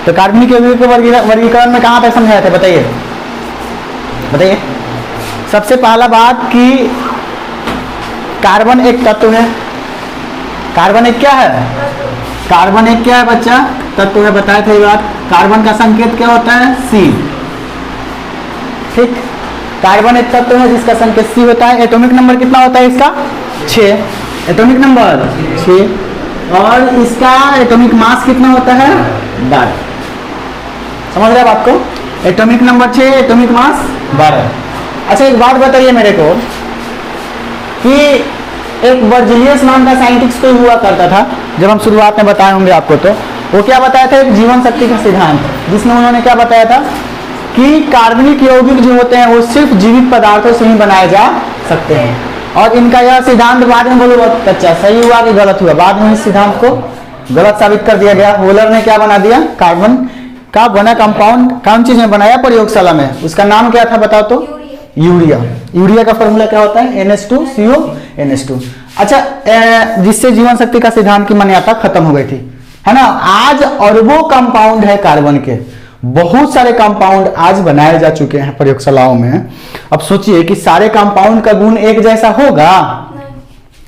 तो कार्बनिक यौगिक के वर्गीकरण में कहाँ तक समझाया था, बताइए बताइए। सबसे पहला बात कि कार्बन एक तत्व है। कार्बन एक क्या है? कार्बन एक क्या है बच्चा? तत्व है, बताया था ये बात। कार्बन का संकेत क्या होता है? C। ठीक, कार्बन एक तत्व है जिसका संकेत C होता है। एटॉमिक नंबर कितना होता है इसका? 6। Atomic number 6। और इसका एटॉमिक मास कितना होता है? 12। समझ रहे हैं आपको? Atomic number 6, atomic mass 12। अच्छा एक बात बताइए मेरे को कि एक वर्जिलियस नाम का साइंटिस्ट कोई हुआ करता था, जब हम शुरुआत में बताए होंगे आपको, तो वो क्या बताया था? एक जीवन शक्ति का सिद्धांत, जिसमें उन्होंने क्या बताया था कि कार्बनिक यौगिक जो होते हैं वो सिर्फ जीवित पदार्थों से ही बनाए जा सकते हैं। और इनका यह सिद्धांत बाद में बोलो बच्चा सही हुआ कि गलत हुआ? बाद में इस सिद्धांत को गलत साबित कर दिया गया। वोलर ने क्या बना दिया? कार्बन का बना कंपाउंड कौन चीज में बनाया प्रयोगशाला में, उसका नाम क्या था बताओ तो? यूरिया। यूरिया का फॉर्मूला क्या होता है? NH2CO NH2। अच्छा, जिससे जीवन शक्ति का सिद्धांत की मान्यता खत्म हो गई थी, है ना। आज अरबों कंपाउंड है कार्बन के, बहुत सारे कंपाउंड आज बनाए जा चुके हैं प्रयोगशालाओं में। अब सोचिए कि सारे कंपाउंड का गुण एक जैसा होगा?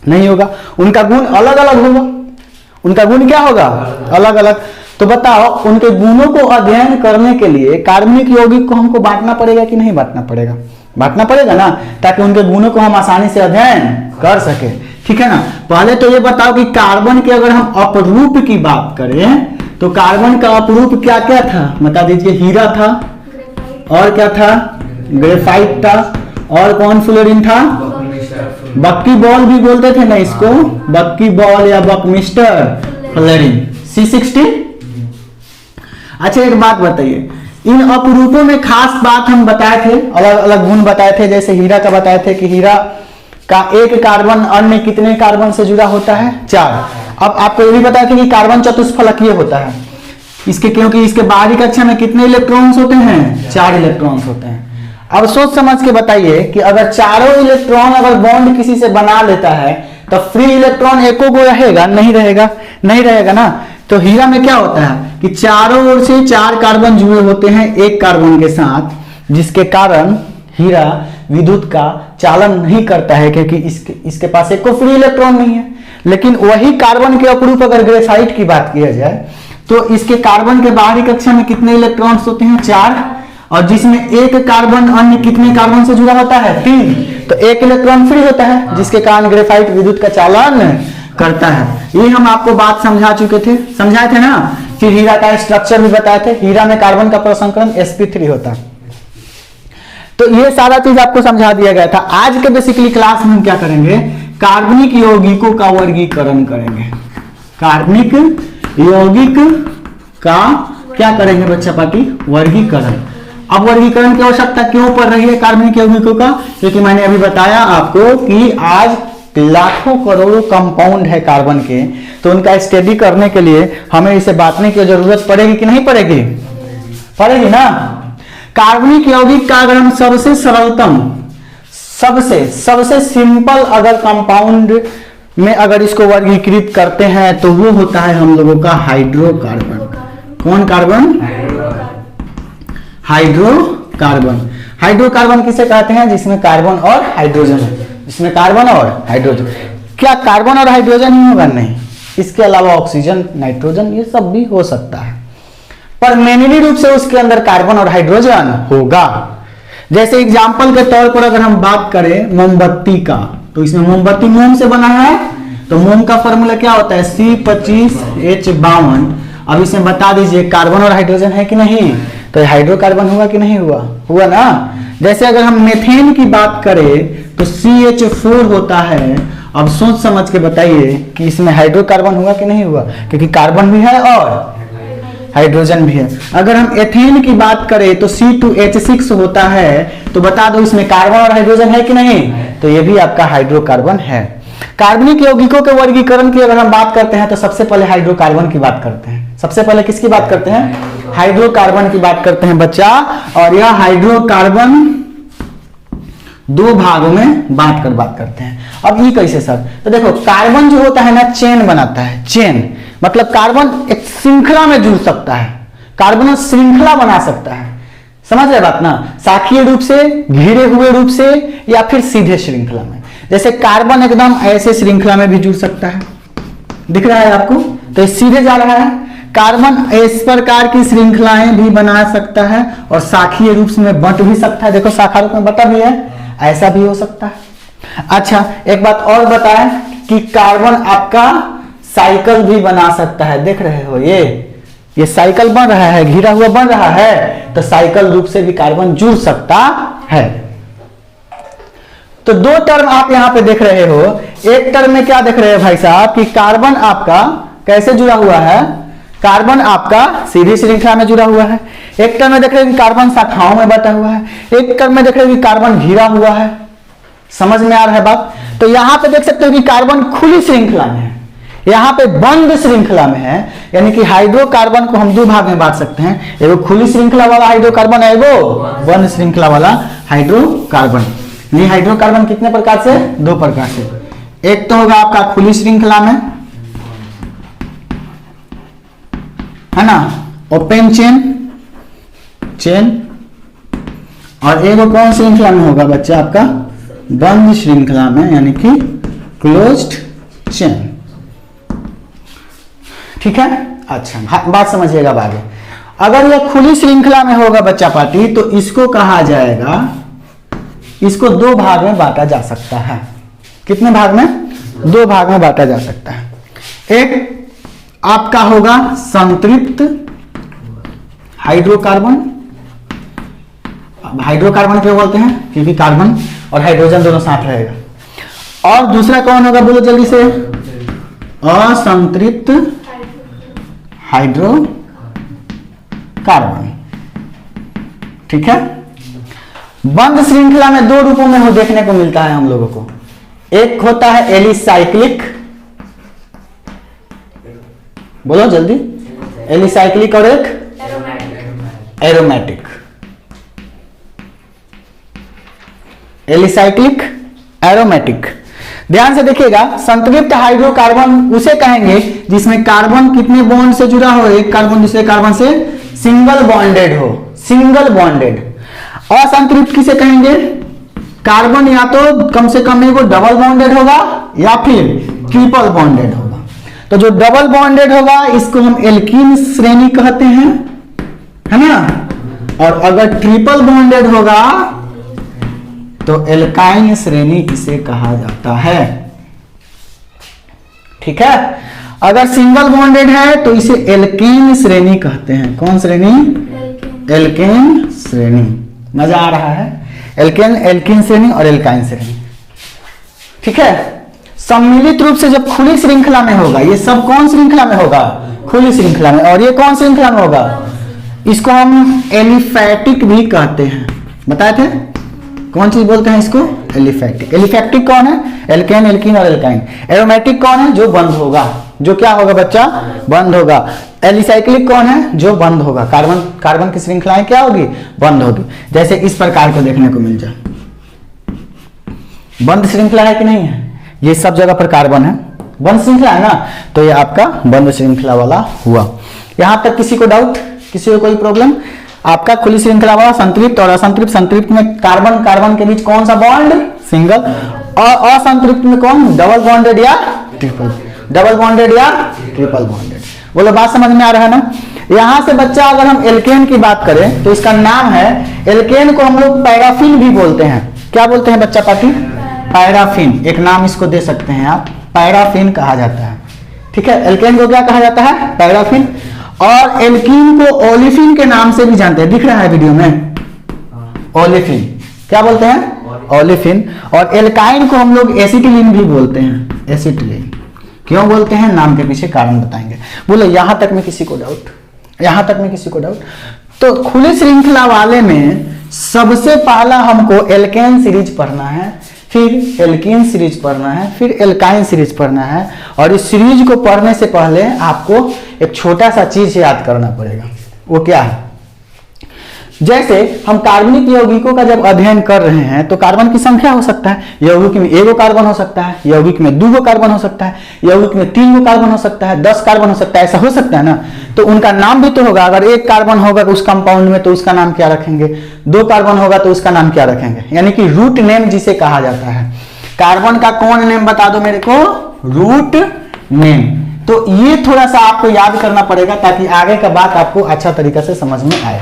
नहीं होगा, उनका गुण अलग अलग होगा। उनका गुण क्या होगा? अलग अलग। तो बताओ, उनके गुणों को अध्ययन करने के लिए कार्बनिक यौगिक को हमको बांटना पड़ेगा कि नहीं बांटना पड़ेगा? बांटना पड़ेगा ना, ताकि उनके गुणों को हम आसानी से अध्ययन कर सके, ठीक है ना। पहले तो ये बताओ कि कार्बन के अगर हम अपरूप की बात करें तो कार्बन का अपरूप क्या क्या था, बता दीजिए। हीरा था, और क्या था? ग्रेफाइट था, और कौन फ्लोरीन था? बक्की बॉल भी बोलते थे ना इसको, बक्की बॉल या बकमिस्टर फ्लोरीन, C60। अच्छा एक बात बताइए, इन अपरूपों में खास बात हम बताए थे, अलग अलग गुण बताए थे। जैसे हीरा का बताए थे कि हीरा का एक कार्बन अन्य कितने कार्बन से जुड़ा होता है? 4। अब आपको ये भी बताया था कि कार्बन चतुष्फलकीय होता है इसके, क्योंकि इसके बाहरी कक्षा में कितने इलेक्ट्रॉन्स होते हैं? 4 इलेक्ट्रॉन्स होते हैं। अब सोच समझ के बताइए कि अगर चारों इलेक्ट्रॉन अगर बॉन्ड किसी से बना लेता है तो फ्री इलेक्ट्रॉन एको को रहेगा? नहीं रहेगा, नहीं रहेगा ना। तो हीरा में क्या होता है कि चारों ओर से 4 कार्बन जुड़े होते हैं एक कार्बन के साथ, जिसके कारण हीरा विद्युत का चालन नहीं करता है, क्योंकि इसके पास एक को फ्री इलेक्ट्रॉन नहीं है। लेकिन वही कार्बन के अपरूप अगर ग्रेफाइट की बात किया जाए तो इसके कार्बन के बाहरी कक्षा में कितने इलेक्ट्रॉन्स होते हैं? 4। और जिसमें एक कार्बन अन्य कितने कार्बन से जुड़ा होता है? 3। तो एक इलेक्ट्रॉन फ्री होता है, जिसके कारण ग्रेफाइट विद्युत का चालन करता है। ये हम आपको बात समझा चुके थे, समझाए थे ना। फिर हीरा का स्ट्रक्चर भी बताए थे। हीरा में कार्बन का प्रसंकरण sp3 होता है। तो ये सारा चीज आपको समझा दिया गया था। आज के बेसिकली क्लास में हम क्या करेंगे? कार्बनिक यौगिकों का वर्गीकरण करेंगे। कार्बनिक यौगिक का क्या करेंगे बच्चा पार्टी? वर्गीकरण। अब वर्गीकरण की आवश्यकता क्यों पड़ रही है कार्बनिक यौगिकों का? क्योंकि मैंने अभी बताया आपको कि आज लाखों करोड़ों कंपाउंड है कार्बन के, तो उनका स्टडी करने के लिए हमें इसे बांटने की जरूरत पड़ेगी कि नहीं पड़ेगी? पड़ेगी ना। कार्बनिक यौगिक का अगर हम सबसे सरलतम, सबसे सिंपल अगर कंपाउंड में अगर इसको वर्गीकृत करते हैं तो वो होता है हम लोगों का हाइड्रोकार्बन। कौन कार्बन? हाइड्रोकार्बन। हाइड्रोकार्बन किसे कहते हैं? जिसमें कार्बन और हाइड्रोजन है, जिसमें कार्बन और हाइड्रोजन। क्या कार्बन और हाइड्रोजन ही होगा? नहीं, इसके अलावा ऑक्सीजन, नाइट्रोजन, ये सब भी हो सकता है, पर मेनली रूप से उसके अंदर कार्बन और हाइड्रोजन होगा। जैसे एग्जाम्पल के तौर पर अगर हम बात करें मोमबत्ती का, तो इसमें मोमबत्ती मोम से बना है, तो मोम का फॉर्मूला क्या होता है? C25H52। अब इसमें बता दीजिए कार्बन और हाइड्रोजन है कि नहीं? तो हाइड्रोकार्बन हुआ कि नहीं हुआ? हुआ ना। जैसे अगर हम मेथेन की बात करें तो CH4 होता है। अब सोच समझ के बताइए कि इसमें हाइड्रोकार्बन हुआ कि नहीं हुआ? क्योंकि कार्बन भी है और हाइड्रोजन भी है। अगर हम एथेन की बात करें तो C2H6 होता है, तो बता दो इसमें कार्बन और हाइड्रोजन है कि नहीं? तो ये भी आपका हाइड्रोकार्बन है। कार्बनिक यौगिकों के वर्गीकरण की अगर हम बात करते हैं तो सबसे पहले हाइड्रोकार्बन की बात करते हैं। सबसे पहले किसकी बात करते हैं? हाइड्रोकार्बन की बात करते हैं बच्चा। और यह हाइड्रोकार्बन 2 भागों में बांट कर बात करते हैं। अब ये कैसे सर? तो देखो, कार्बन जो होता है ना, चेन बनाता है। चेन मतलब कार्बन एक श्रृंखला में जुड़ सकता है। कार्बन श्रृंखला बना सकता है। समझ रहे बात ना, शाखीय रूप से, घिरे हुए रूप से, या फिर सीधे श्रृंखला में। जैसे कार्बन एकदम ऐसे श्रृंखला में भी जुड़ सकता है, दिख रहा है आपको, तो ये सीधे जा रहा है। कार्बन इस प्रकार की श्रृंखलाएं भी बना सकता है और शाखीय रूप में बंट भी सकता है। देखो शाखा रूप में बटा भी है, ऐसा भी हो सकता है। अच्छा, एक बात और बताएं कि कार्बन आपका साइकिल भी बना सकता है। देख रहे हो ये साइकिल बन रहा है, घिरा हुआ बन रहा है, तो साइकिल रूप से भी कार्बन जुड़ सकता है। तो दो टर्म आप यहां पे देख रहे हो। एक टर्म में क्या देख रहे हैं भाई साहब कि कार्बन आपका कैसे जुड़ा हुआ है, कार्बन आपका सीधी श्रृंखला में जुड़ा हुआ है। एक टर्म में देख रहे हैं कि कार्बन शाखाओं में बटा हुआ है। एक टर्म में देख रहे हैं कि कार्बन घिरा हुआ है। समझ में आ रहा है बात? तो यहां पे देख सकते हो कि कार्बन खुली श्रृंखला में है, यहां पे बंद श्रृंखला में है। यानी कि हाइड्रोकार्बन को हम दो भाग में बांट सकते हैं, एगो खुली श्रृंखला वाला हाइड्रोकार्बन, एगो बंद श्रृंखला वाला हाइड्रोकार्बन। ये हाइड्रोकार्बन कितने प्रकार से? दो प्रकार से। एक तो होगा आपका खुली श्रृंखला में, है ना, ओपन चेन, और एगो कौन श्रृंखला में होगा बच्चा आपका? बंद श्रृंखला में, यानी कि क्लोज्ड चेन। ठीक है, अच्छा बात समझिएगा आगे। अगर यह खुली श्रृंखला में होगा बच्चा पार्टी, तो इसको कहा जाएगा, इसको दो भाग में बांटा जा सकता है। कितने भाग में? दो भाग में बांटा जा सकता है। एक आपका होगा संतृप्त हाइड्रोकार्बन। हाइड्रोकार्बन क्यों बोलते हैं? क्योंकि कार्बन और हाइड्रोजन दोनों साथ रहेगा। और दूसरा कौन होगा, बोलो जल्दी से? असंतृप्त हाइड्रोकार्बन। ठीक है, बंद श्रृंखला में दो रूपों में हो देखने को मिलता है हम लोगों को। एक होता है एलिसाइक्लिक, बोलो जल्दी, एलिसाइक्लिक, और एक एरोमेटिक। Alicyclic, aromatic. ध्यान से देखिएगा, संतृप्त हाइड्रोकार्बन उसे कहेंगे जिसमें कार्बन कितने बॉन्ड से जुड़ा हो? एक कार्बन दूसरे कार्बन से सिंगल बॉन्डेड हो, सिंगल बॉन्डेड। असंतृप्त किसे कहेंगे? कार्बन या तो कम से कम एगो डबल बॉन्डेड होगा या फिर ट्रिपल बॉन्डेड होगा। तो जो डबल बॉन्डेड होगा इसको हम एल्कीन श्रेणी कहते हैं, है ना, और अगर ट्रिपल बॉन्डेड होगा तो एल्काइन श्रेणी इसे कहा जाता है। ठीक है, अगर सिंगल बॉन्डेड है तो इसे एल्केन श्रेणी कहते हैं। कौन श्रेणी? एल्केन श्रेणी। मजा आ रहा है? एल्केन श्रेणी और एल्काइन श्रेणी। ठीक है, सम्मिलित रूप से जब खुली श्रृंखला में होगा, ये सब कौन श्रृंखला में होगा? खुली श्रृंखला में। और ये कौन श्रृंखला में होगा? इसको हम एलिफैटिक भी कहते हैं। बताए थे कौन चीज बोलते हैं इसको? एलिफैटिक। एलिफैटिक कौन है? एल्केन, एल्कीन और एल्काइन। एरोमेटिक कौन है? जो बंद होगा। जो क्या होगा बच्चा? बंद होगा। एलिसाइक्लिक कौन है? जो बंद होगा। कार्बन की श्रृंखलाएं क्या होगी? बंद होगी। जैसे इस प्रकार को देखने को मिल जाए, बंद श्रृंखला है कि नहीं है? ये सब जगह पर कार्बन है, बंद श्रृंखला है ना, तो ये आपका बंद श्रृंखला वाला हुआ। यहां तक किसी को डाउट, किसी को कोई प्रॉब्लम? आपका खुली श्रृंखला वाला संतृप्त और असंतृप्त। संतृप्त में कार्बन कार्बन के बीच कौन सा बॉन्ड? सिंगल। और असंतृप्त में कौन? डबल बॉन्डेड या ट्रिपल, डबल बॉन्डेड या ट्रिपल बॉन्डेड। बोलो बात समझ में आ रहा है ना? यहां से बच्चा अगर हम एल्केन की बात करें तो इसका नाम है, एल्केन को हम लोग पैराफिन भी बोलते हैं। क्या बोलते हैं बच्चा पार्टी? पैराफिन। एक नाम इसको दे सकते हैं आप, पैराफिन कहा जाता है। ठीक है, एल्केन को क्या कहा जाता है? पैराफिन। और एल्कीन को ओलिफिन के नाम से भी जानते हैं, दिख रहा है वीडियो में, ओलिफिन। क्या बोलते हैं? ओलिफिन। और एल्काइन को हम लोग एसिटिलीन भी बोलते हैं, एसिटिलीन। क्यों बोलते हैं? नाम के पीछे कारण बताएंगे। बोलो यहां तक में किसी को डाउट? यहां तक में किसी को डाउट? तो खुली श्रृंखला वाले में सबसे पहला हमको एल्केन सीरीज पढ़ना है, फिर एल्कीन सीरीज पढ़ना है, फिर एल्काइन सीरीज पढ़ना है। और इस सीरीज को पढ़ने से पहले आपको एक छोटा सा चीज याद करना पड़ेगा। वो क्या है? जैसे हम कार्बनिक यौगिकों का जब अध्ययन कर रहे हैं तो कार्बन की संख्या हो सकता है, यौगिक में एगो कार्बन हो सकता है, यौगिक में 2 कार्बन हो सकता है, यौगिक में 3 कार्बन हो सकता है, 10 कार्बन हो सकता है, ऐसा हो सकता है ना। तो उनका नाम भी तो होगा। अगर एक कार्बन होगा उस कंपाउंड में तो उसका नाम क्या रखेंगे, दो कार्बन होगा तो उसका नाम क्या रखेंगे, यानी कि रूट नेम जिसे कहा जाता है। कार्बन का कौन नेम बता दो मेरे को, रूट नेम। तो ये थोड़ा सा आपको याद करना पड़ेगा ताकि आगे का बात आपको अच्छा तरीके से समझ में आए,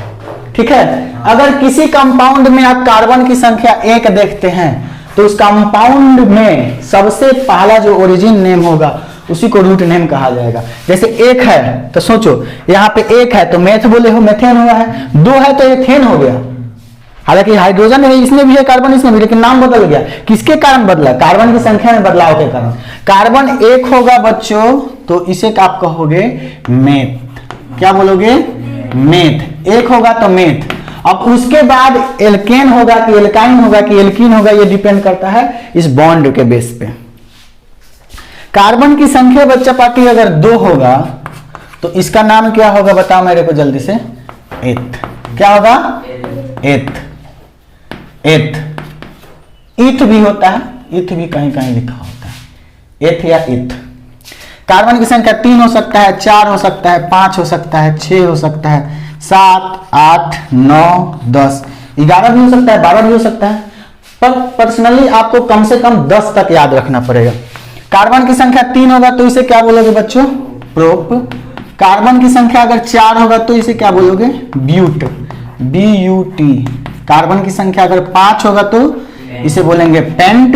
ठीक है। अगर किसी कंपाउंड में आप कार्बन की संख्या 1 देखते हैं तो उस कंपाउंड में सबसे पहला जो ओरिजिन नेम होगा उसी को रूट नेम कहा जाएगा। जैसे 1 है तो सोचो यहाँ पे 1 है तो मेथ बोले हो, मेथेन हुआ है। 2 है तो एथेन हो गया। हालांकि हाइड्रोजन है, इसमें भी है कार्बन, इसमें भी, लेकिन नाम बदल गया। किसके कारण बदला, कार्बन की संख्या में बदलाव के कारण। कार्बन 1 होगा बच्चों तो इसे आप कहोगे मेथ। क्या बोलोगे, मेथ। 1 होगा तो मेथ। अब उसके बाद एल्केन होगा कि एल्काइन होगा कि एल्कीन होगा, ये डिपेंड करता है इस बॉन्ड के बेस पे। कार्बन की संख्या बच्चा पार्टी अगर 2 होगा तो इसका नाम क्या होगा बताओ मेरे को जल्दी से, एथ। क्या होगा, एथ। एथ। इथ भी होता है, इथ भी कहीं कहीं लिखा होता है, एथ या इथ। कार्बन की संख्या 3 हो सकता है, 4 हो सकता है, 5 हो सकता है, 6 हो सकता है, 7, 8, 9, 10, 11 भी हो सकता है, 12 भी हो सकता है। पर पर्सनली आपको कम से कम 10 तक याद रखना पड़ेगा। कार्बन की संख्या 3 होगा तो इसे क्या बोलोगे बच्चों, प्रोप। कार्बन की संख्या अगर 4 होगा तो इसे क्या बोलोगे, ब्यूट, BUT। कार्बन की संख्या अगर 5 होगा तो इसे बोलेंगे पेंट।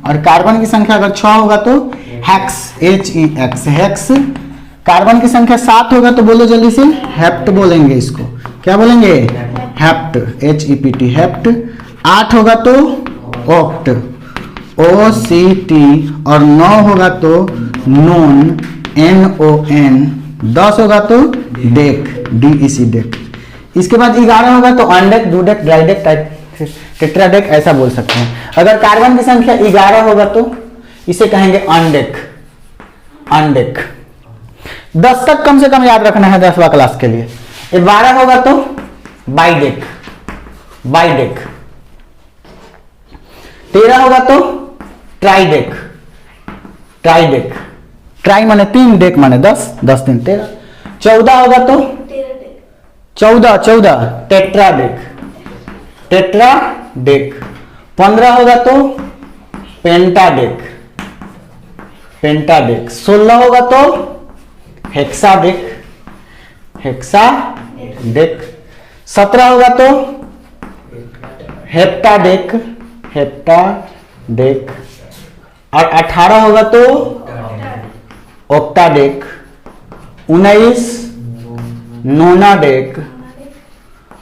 और कार्बन की संख्या अगर 6 होगा तो हेक्स, HEX, हेक्स। कार्बन की संख्या 7 होगा तो बोलो जल्दी से, हेप्ट बोलेंगे इसको। क्या बोलेंगे, हेप्ट, HEPT, हेप्ट। 8 होगा तो ऑक्ट, OCT। और 9 होगा तो नोन, NON। 10 होगा तो डेक, DEC, डेक। इसके बाद 11 होगा तो अनडेक, डुडेक, ड्राइडेक, टेट्राडेक, ऐसा बोल सकते हैं। अगर कार्बन की संख्या 11 होगा तो इसे कहेंगे अनडेक, अनडेक। 10 तक कम से कम याद रखना है 10वां क्लास के लिए। 12 होगा तो बाइडेक, बाइडेक। 13 होगा तो ट्राइडेक, ट्राइडेक। ट्राई माने 3, डेक माने 10, 10 3 13। 14 होगा तो 14 टेट्राडेक, टेट्राडेक। 15 होगा तो पेंटाडेक, पेंटाडेक। 16 होगा तो हेक्साडेक, हेक्साडेक। 17 होगा तो हेप्टाडेक, हेप्टाडेक। और 18 होगा तो ऑक्टाडेक। 19 नोनाडेक।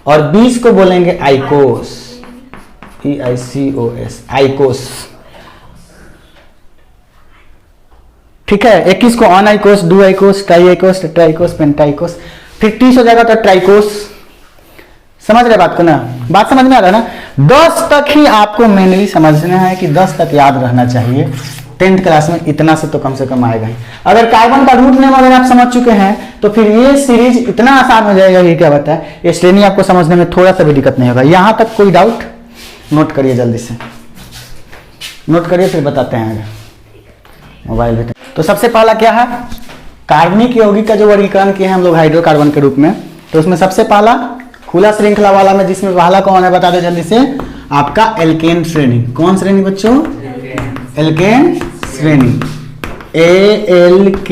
और 20 को बोलेंगे आइकोस, EICOS, आइकोस। ठीक है। 21 को अनआइकोस, डुआइकोस, ट्राइआइकोस, टेट्राइकोस, पेंटाइकोस। फिर 30 हो जाएगा तो ट्राइकोस। समझ रहे बात को ना, बात समझ में आ रहा है ना। 10 तक ही आपको मेनली समझना है कि 10 तक याद रहना चाहिए। 10th क्लास में इतना से तो कम आएगा ही। अगर कार्बन का रूट नेम अगर आप समझ चुके हैं तो फिर ये सीरीज इतना आसान हो जाएगा कि क्या बताए, ये श्रेणी आपको समझने में थोड़ा सा भी दिक्कत नहीं होगा। यहां तक कोई डाउट, नोट करिए जल्दी से, नोट करिए फिर बताते हैं आगे। मोबाइल बेटे। तो सबसे पहला क्या है, कार्बनिक यौगिक का जो वर्गीकरण किया है हम लोग हाइड्रोकार्बन के रूप में। तो उसमें सबसे पहला खुला श्रृंखला वाला में, जिसमें पहला कौन है बता दो जल्दी से, आपका एल्केन श्रेणी। कौन श्रेणी बच्चों, एल्केन श्रेणी, ALKANE,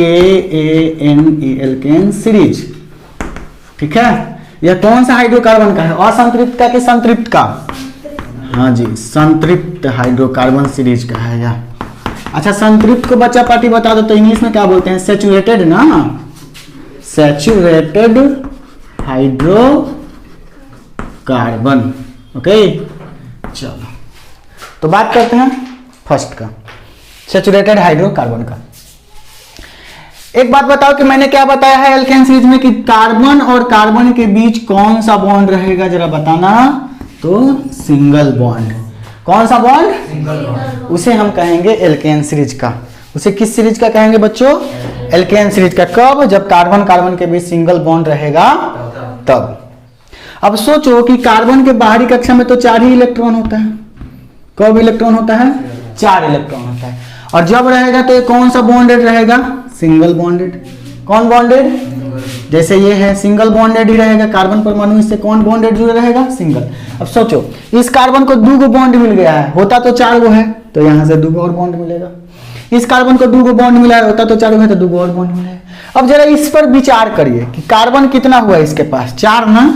एल्केन सीरीज। ठीक है। यह कौन सा हाइड्रोकार्बन का है, असंतृप्त का कि संतृप्त का, हाँ जी संतृप्त हाइड्रोकार्बन सीरीज का है यह। अच्छा संतृप्त को बच्चा पार्टी बता दो तो इंग्लिश में क्या बोलते हैं, सैचुरेटेड ना, सैचुरेटेड हाइड्रोकार्बन। ओके चलो तो बात करते हैं फर्स्ट का, सैचुरेटेड हाइड्रोकार्बन का। एक बात बताओ कि मैंने क्या बताया है एल्केन सीरीज में कि कार्बन और कार्बन के बीच कौन सा बॉन्ड रहेगा, जरा बताना। तो सिंगल बॉन्ड। कौन सा बॉन्ड, सिंगल बॉन्ड। उसे हम कहेंगे एल्केन सीरीज का। उसे किस सीरीज का कहेंगे बच्चों, एल्केन सीरीज का। कब, जब कार्बन कार्बन के बीच सिंगल बॉन्ड रहेगा तब। अब सोचो कि कार्बन के बाहरी कक्षा में तो 4 ही इलेक्ट्रॉन होता है। कब इलेक्ट्रॉन होता है, 4 इलेक्ट्रॉन होता है। और जब रहेगा तो कौन सा बॉन्डेड रहेगा, सिंगल बॉन्डेड। कौन बॉन्डेड, जैसे ये है सिंगल बॉन्डेड ही रहेगा, कार्बन परमाणु इससे कौन बॉन्डेड जुड़ा रहेगा, सिंगल। अब सोचो इस कार्बन को 2 बॉन्ड मिल गया है, होता तो 4 है, तो यहाँ से 2 और बॉन्ड मिलेगा। इस कार्बन को 2 बॉन्ड मिला है, होता तो 4 है, तो 2 और बॉन्ड मिलेगा। अब जरा इस पर विचार करिए कि कार्बन कितना हुआ इसके पास, 4 ना,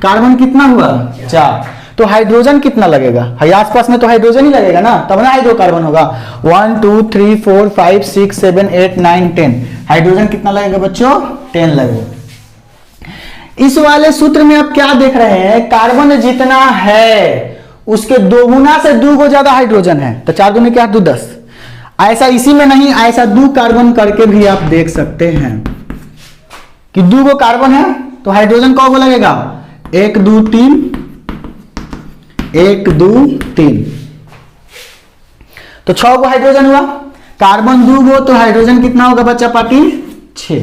कार्बन कितना हुआ 4, तो हाइड्रोजन कितना लगेगा, आसपास में तो हाइड्रोजन ही लगेगा ना, तब ना हाइड्रोकार्बन होगा। 1 2 3 4 5 6 7 8 9 10, हाइड्रोजन कितना लगेगा बच्चों, 10 लगेगा। इस वाले सूत्र में आप क्या देख रहे हैं, कार्बन जितना है उसके 2 गुना से 2 को ज्यादा हाइड्रोजन है, तो 4 दूनी क्या 2 10। ऐसा इसी में नहीं, ऐसा 2 कार्बन करके भी आप देख सकते हैं कि 2 गो कार्बन है तो हाइड्रोजन कौ गो लगेगा, 1 2 3, 1 2 3, तो 6 गो हाइड्रोजन हुआ। कार्बन 2 गो तो हाइड्रोजन कितना होगा बच्चा पार्टी, 6,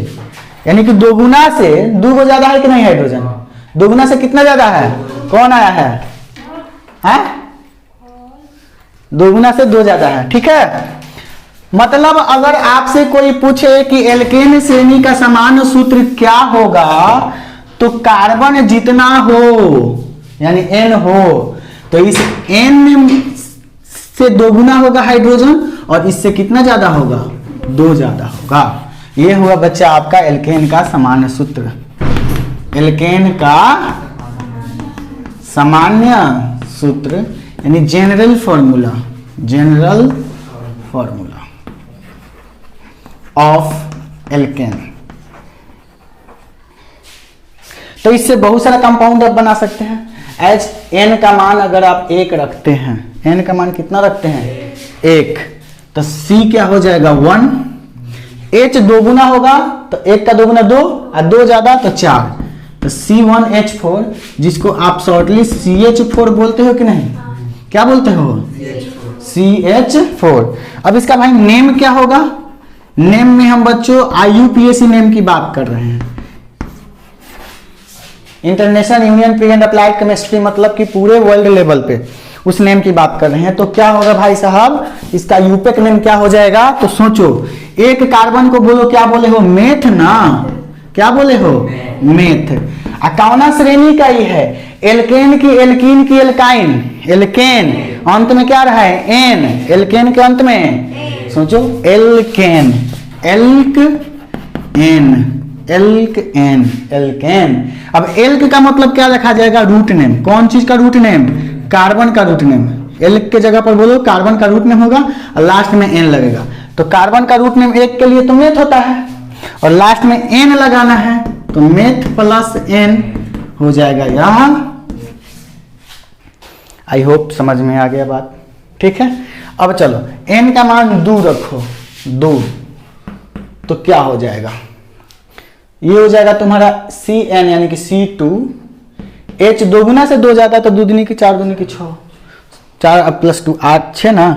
यानी कि 2 गुना से 2 गो ज्यादा है कि नहीं हाइड्रोजन, 2 गुना से कितना ज्यादा है, कौन आया है, 2 गुना से 2 ज्यादा है, ठीक है। मतलब अगर आपसे कोई पूछे कि एल्केन श्रेणी का सामान्य सूत्र क्या होगा, तो कार्बन जितना हो यानी n हो, तो इस n से 2 गुना होगा हाइड्रोजन और इससे कितना ज्यादा होगा, 2 ज्यादा होगा। यह हुआ बच्चा आपका एल्केन का सामान्य सूत्र, एल्केन का सामान्य सूत्र यानी general formula, general formula of alkene. तो इससे बहुत सारा कंपाउंड आप बना सकते हैं। एच n का मान अगर आप 1 रखते हैं, n का मान कितना रखते हैं 1, तो C क्या हो जाएगा 1, H 2 गुना होगा तो 1 का 2 गुना 2 और 2 ज्यादा तो 4, तो C1H4, जिसको आप शॉर्टली CH4 बोलते हो कि नहीं, क्या बोलते हो CH4। अब इसका भाई नेम क्या होगा, नेम में हम बच्चों IUPAC नेम की बात कर रहे हैं, international union pre and applied chemistry, मतलब कि पूरे वर्ल्ड लेवल पे उस नेम की बात कर रहे हैं। तो क्या होगा भाई साहब, इसका यूपेक नेम क्या हो जाएगा, तो सोचो एक कार्बन को बोलो क्या बोले हो, मेथ ना, क्या बोले हो मेथ। कौना श्रेणी का ही है, एल्केन की एल्कीन की एल्काइन, एल्केन अंत में क्या रहा है एन, एल्केन के अंत में सोचो alkene, elk N, elk N, alkene. अब एल्क का मतलब क्या रखा जाएगा, रूट नेम, कौन चीज का रूट नेम, कार्बन का रूट नेम। एल्क के जगह पर बोलो कार्बन का रूट नेम होगा और लास्ट में एन लगेगा, तो कार्बन का रूट नेम एक के लिए तो मेथ होता है और लास्ट में एन लगाना है, तो मेथ प्लस एन हो जाएगा यह। आई होप समझ में आ गया बात, ठीक है। अब चलो n का मान 2 रखो, 2, तो क्या हो जाएगा, ये हो जाएगा तुम्हारा Cn यानी कि C2, H 2 गुना से 2 जाता है तो 2 दूनी की 4 दूनी की 6, 4 अब प्लस 2 8 6 ना,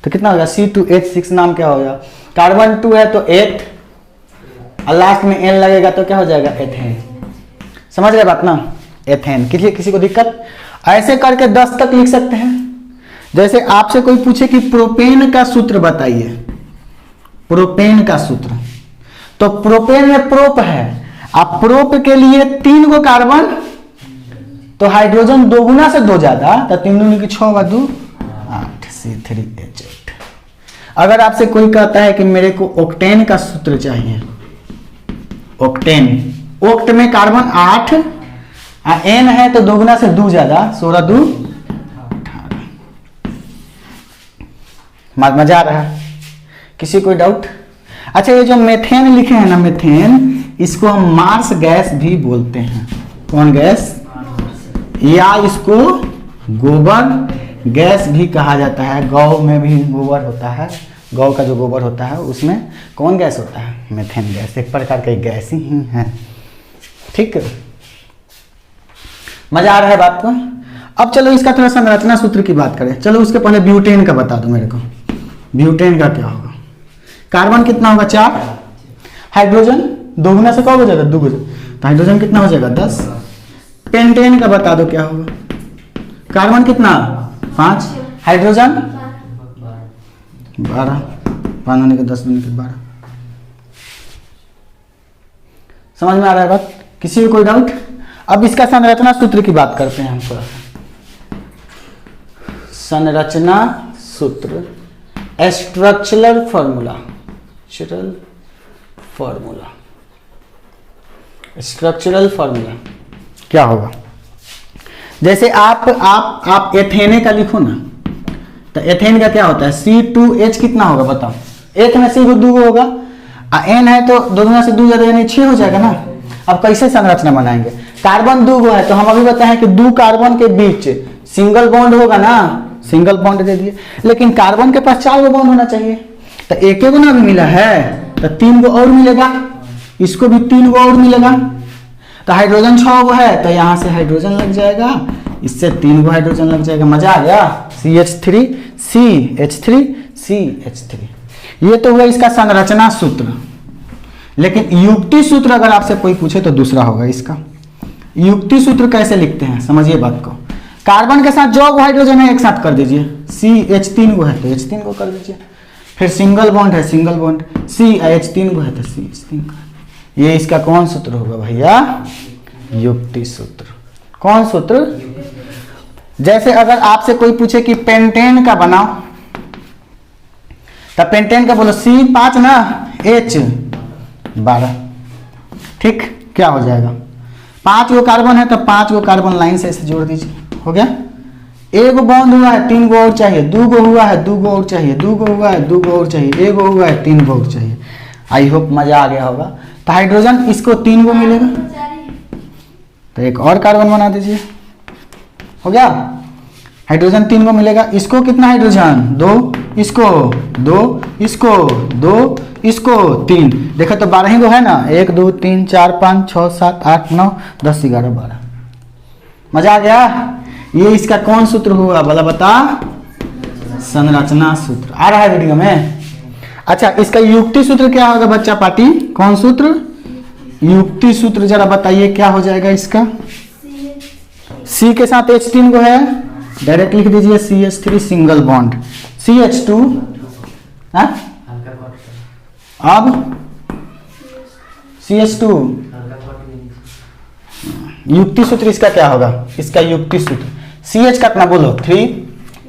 तो कितना होगा C2H6, नाम क्या होगा, कार्बन 2 है तो 8 और लास्ट में n लगेगा तो क्या हो जाएगा एथेन। समझ रहे बात ना, एथेन। किसी को दिक्कत, ऐसे करके 10 तक लिख सकते हैं। जैसे आपसे कोई पूछे कि प्रोपेन का सूत्र बताइए, प्रोपेन का सूत्र, तो प्रोपेन में प्रोप है, अब प्रोप के लिए 3 गो कार्बन तो हाइड्रोजन 2 गुना से 2 ज्यादा, तो 3 दूनी की 6 व 2 8 C3H8। अगर आपसे कोई कहता है कि मेरे को ऑक्टेन का सूत्र चाहिए, ऑक्टेन, ऑक्ट में कार्बन 8 n है तो 2 गुना से 2 ज्यादा, 16 2 18। मजा आ रहा है, किसी कोई डाउट? अच्छा ये जो मेथेन लिखे हैं ना, मेथेन, इसको हम मार्स गैस भी बोलते हैं। कौन गैस, या इसको गोबर गैस भी कहा जाता है। गौ में भी गोबर होता है, गौ का जो गोबर होता है उसमें कौन गैस होता है, मेथेन गैस, एक प्रकार की गैस ही है, ठीक है। मजा आ रहा है बात को? अब चलो इसका थोड़ा संरचना सूत्र की बात करें। चलो उसके पहले ब्यूटेन का बता दो मेरे को, ब्यूटेन का क्या होगा। कार्बन कितना होगा 4, हाइड्रोजन 2 गुना से क्या हो जाएगा 2 गुना, तो हाइड्रोजन कितना हो जाएगा 10। पेंटेन का बता दो क्या होगा, कार्बन कितना 5, हाइड्रोजन 12, 5 होने के 10 होने के 12। समझ में आ रहा है बात? किसी को कोई डाउट? अब इसका संरचना सूत्र की बात करते हैं हम थोड़ा सा। संरचना सूत्र, स्ट्रक्चरल फॉर्मूला, स्ट्रक्चरल फॉर्मूला क्या होगा? जैसे आप एथेने का लिखो ना, तो एथेन का क्या होता है? C2H कितना होगा बताओ? एथ में से 2 होगा, N है तो 2 गुना से 2 ज्यादा यानी 6 हो जाएगा ना। अब कैसे संरचना बनाएंगे? कार्बन 2 है तो हम अभी बताएं कि 2 कार्बन के बीच सिंगल बॉन्ड होगा ना, सिंगल बॉन्ड दे दिए, लेकिन कार्बन के पास 4 बॉन्ड होना चाहिए, तो एक गुना भी मिला है तो 3 और मिलेगा, इसको भी 3 और मिलेगा, तो हाइड्रोजन 6 है तो यहां से हाइड्रोजन लग जाएगा, इससे 3 हाइड्रोजन लग जाएगा। मजा आ गया? CH3 CH3 CH3, ये तो हुआ इसका संरचना सूत्र। लेकिन युक्ति सूत्र अगर आपसे कोई पूछे तो दूसरा होगा इसका। युक्ति सूत्र कैसे लिखते हैं समझिए बात को। कार्बन के साथ जो हाइड्रोजन है एक साथ कर दीजिए, CH3 है तो H3 को कर दीजिए, फिर सिंगल बॉन्ड है सिंगल बॉन्ड, CH3 है तो CH3 को। ये इसका कौन सूत्र होगा भैया? युक्ति सूत्र। कौन सूत्र? जैसे अगर आपसे कोई पूछे कि पेंटेन का बनाओ, तो पेंटेन का बोलो C5 ना H12, ठीक, क्या हो जाएगा? 5 गो कार्बन है तो 5 गो कार्बन लाइन से ऐसे जोड़ दीजिए, हो गया। 1 बॉन्ड हुआ है 3 गो और चाहिए, 2 गो हुआ है 2 गो और चाहिए, 2 गो हुआ है 2 गो और चाहिए, 1 गो हुआ है 3 गो और चाहिए। आई होप मजा आ गया होगा। तो हाइड्रोजन इसको 3 गो मिलेगा तो एक और कार्बन बना दीजिए, हो गया। हाइड्रोजन 3 गो मिलेगा, इसको कितना हाइड्रोजन? 2, इसको 2, इसको 2, इसको 3, देखो तो 12 ही गो है ना, 1 2 3 4 5 6 7 8 9 10 11 12। मजा आ गया? ये इसका कौन सूत्र हुआ बोला बता? संरचना सूत्र। आ रहा है वीडियो में? अच्छा, इसका युक्ति सूत्र क्या होगा बच्चा पार्टी? कौन सूत्र? युक्ति सूत्र जरा बताइए क्या हो जाएगा इसका? C के साथ H3 को है, डायरेक्ट लिख दीजिए CH3 सिंगल बॉन्ड, CH2 हाँ? अब CH2। युक्ति सूत्र इसका क्या होगा? इसका युक्ति सूत्र CH कितना बोलो? 3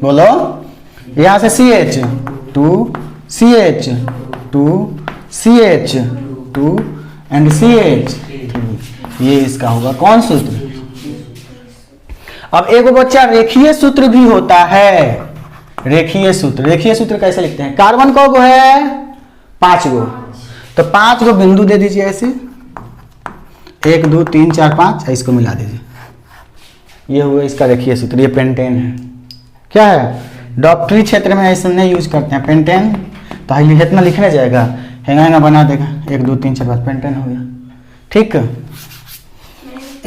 बोलो, यहां से CH2 CH2 CH2 and CH3, ये इसका होगा कौन सूत्र? अब एक बच्चा रेखीय सूत्र भी होता है। रेखीय सूत्र, रेखीय सूत्र कैसे लिखते हैं? कार्बन को है 5 गो, तो 5 गो बिंदु दे दीजिए ऐसे, 1 2 3 4 5, इसको मिला दीजिए, ये हुआ इसका रेखीय सूत्र। ये पेंटेन है, क्या है? डॉक्टरी क्षेत्र में ऐसे नहीं यूज करते हैं पेंटेन, तो इतना लिखने जाएगा, हैंगा बना देगा, 1 2 3 4 5 पेंटेन हो गया, ठीक।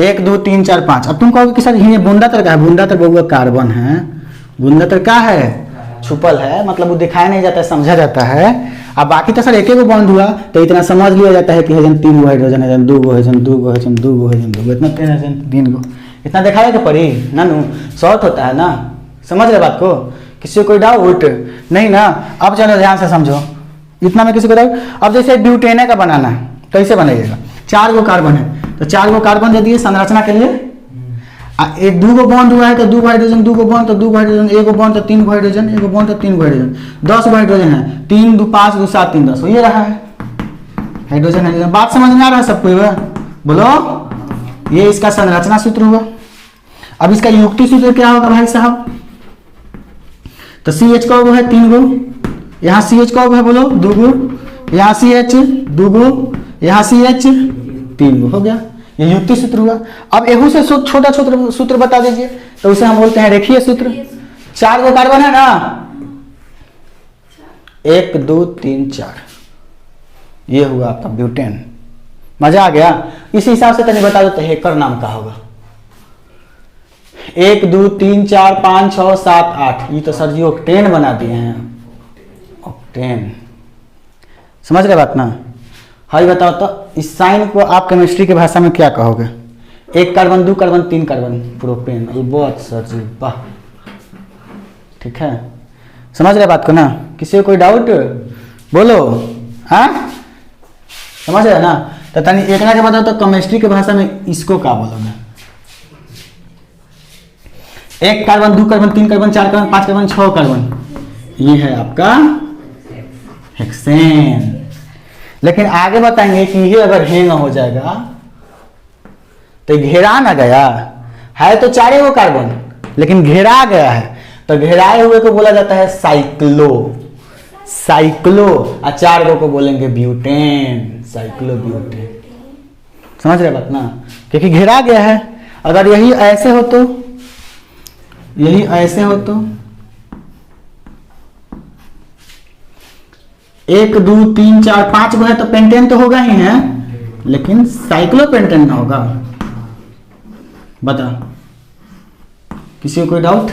1 2 3 4 5। अब तुम कहोगे कि सर ये बूंदातर का है, बूंदातर बहुआ कार्बन है, बूंदातर क्या है? छुपल है, मतलब वो दिखाया नहीं जाता है, समझा जाता है। अब बाकी तो सर एक गो बॉन्ड हुआ तो इतना समझ लिया जाता है कि हाइड्रोजन 3 गो हाइड्रोजन है, 2 गो हाइड्रोजन, 2 गो हाइड्रोजन, 2 गो हाइड्रोजन, 2 गो, इतना 3 गो, इतना दिखाया तो पड़ी ना, शॉर्ट होता है ना, समझ रहे बात को? किसी को कोई डाउट नहीं ना? अब चलो ध्यान से समझो, इतना में किसी को डाउट? अब जैसे ब्यूटेन का बनाना है तो कैसे बनाइएगा? 4 गो कार्बन है तो 4 गो कार्बन दे दिए संरचना के लिए, 2 गो बॉन्ड हुआ है तो 2 गो हाइड्रोजन, 2 गो बॉन्ड तो 2 गो हाइड्रोजन, 1 गो बॉन्ड तो 3 गो हाइड्रोजन, 1 गो बॉन्ड तो 3 गो हाइड्रोजन, 10 गो हाइड्रोजन है, 3 2 5 2 7 3 10, ये रहा है हाइड्रोजन हाइड्रोजन। बात समझ में आ रहा है सबको? बोलो, ये इसका संरचना सूत्र हुआ। अब इसका युक्ति सूत्र क्या होगा भाई साहब? तो CH का है 3 गो, यहाँ CH का है बोलो 2 गो, यहाँ CH 2 गो, यहाँ CH 3 गो, हो गया। ये युक्ति सूत्र हुआ। अब एहू से छोटा छोटा सूत्र बता दीजिए, तो उसे हम बोलते हैं रेखीय सूत्र। 4 गो कार्बन है ना, 1 2 3 4, ये हुआ आपका ब्यूटेन। मजा आ गया? इस हिसाब से तनी बता दो तो हेकर नाम का होगा। 1 2 3 4 5 6 7 8, ये तो सर जी ऑक्टेन बना दिए हैं, ऑक्टेन। समझ रहे बात ना? हाई बताओ तो इस साइन को आप केमिस्ट्री की भाषा में क्या कहोगे? 1 कार्बन 2 कार्बन 3 कार्बन, प्रोपेन। बहुत सर जी, वाह, ठीक है, समझ रहे बात को ना? किसी को कोई डाउट बोलो? हाँ, समझ रहे ना? तो तनी एक ना के बताओ तो केमिस्ट्री की भाषा में इसको क्या बोलोगे? 1 carbon, 2 carbon, 3 carbon, 4 carbon, 5 carbon, 6 carbon, ये है आपका हेक्सेन। लेकिन आगे बताएंगे कि ये अगर हैंग हो जाएगा तो घेरा ना गया है, तो 4 गो कार्बन लेकिन घेरा गया है, तो घेराए हुए को बोला जाता है साइक्लो, साइक्लो। और 4 गो को बोलेंगे ब्यूटेन, साइक्लो ब्यूटेन। समझ रहे बात ना? क्योंकि घेरा गया है। अगर यही ऐसे हो तो, यही ऐसे हो तो 1 2 3 4 5 गो है तो पेंटेन तो होगा ही है, लेकिन साइक्लो पेंटेन ना होगा। बता, किसी को कोई डाउट?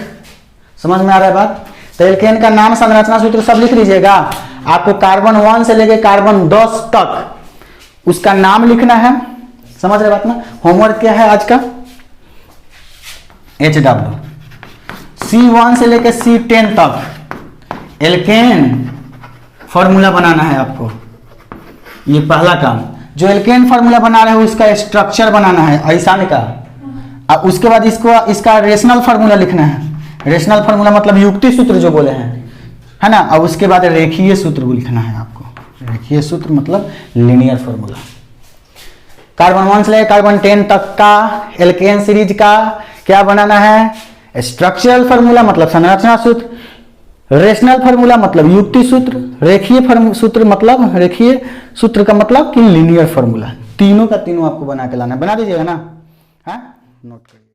समझ में आ रहा है बात? तो एल्केन का नाम, संरचना सूत्र सब लिख लीजिएगा। आपको कार्बन 1 से लेके कार्बन 10 तक उसका नाम लिखना है। समझ रहे बात ना? होमवर्क क्या है आज का? HW C1 से लेके C10 तक एल्केन फॉर्मूला बनाना है आपको। ये पहला काम। जो एल्केन फॉर्मूला बना रहे हो उसका स्ट्रक्चर बनाना है ऐसा का, और उसके बाद इसका रेशनल फार्मूला लिखना है। रेशनल फार्मूला मतलब युक्ति सूत्र जो बोले हैं, है ना? और उसके बाद रेखीय सूत्र को लिखना है आपको। रेखीय सूत्र मतलब लीनियर फार्मूला। कार्बन 1 से लेकर कार्बन 10 तक का एल्केन सीरीज का क्या बनाना है? स्ट्रक्चरल फार्मूला मतलब संरचना सूत्र, रेशनल फार्मूला मतलब युक्ति सूत्र, रेखीय सूत्र मतलब रेखीय सूत्र का मतलब कि लीनियर फार्मूला। तीनों का तीनों आपको बना के लाना है। बना दीजिएगा ना? हाँ, नोट कर।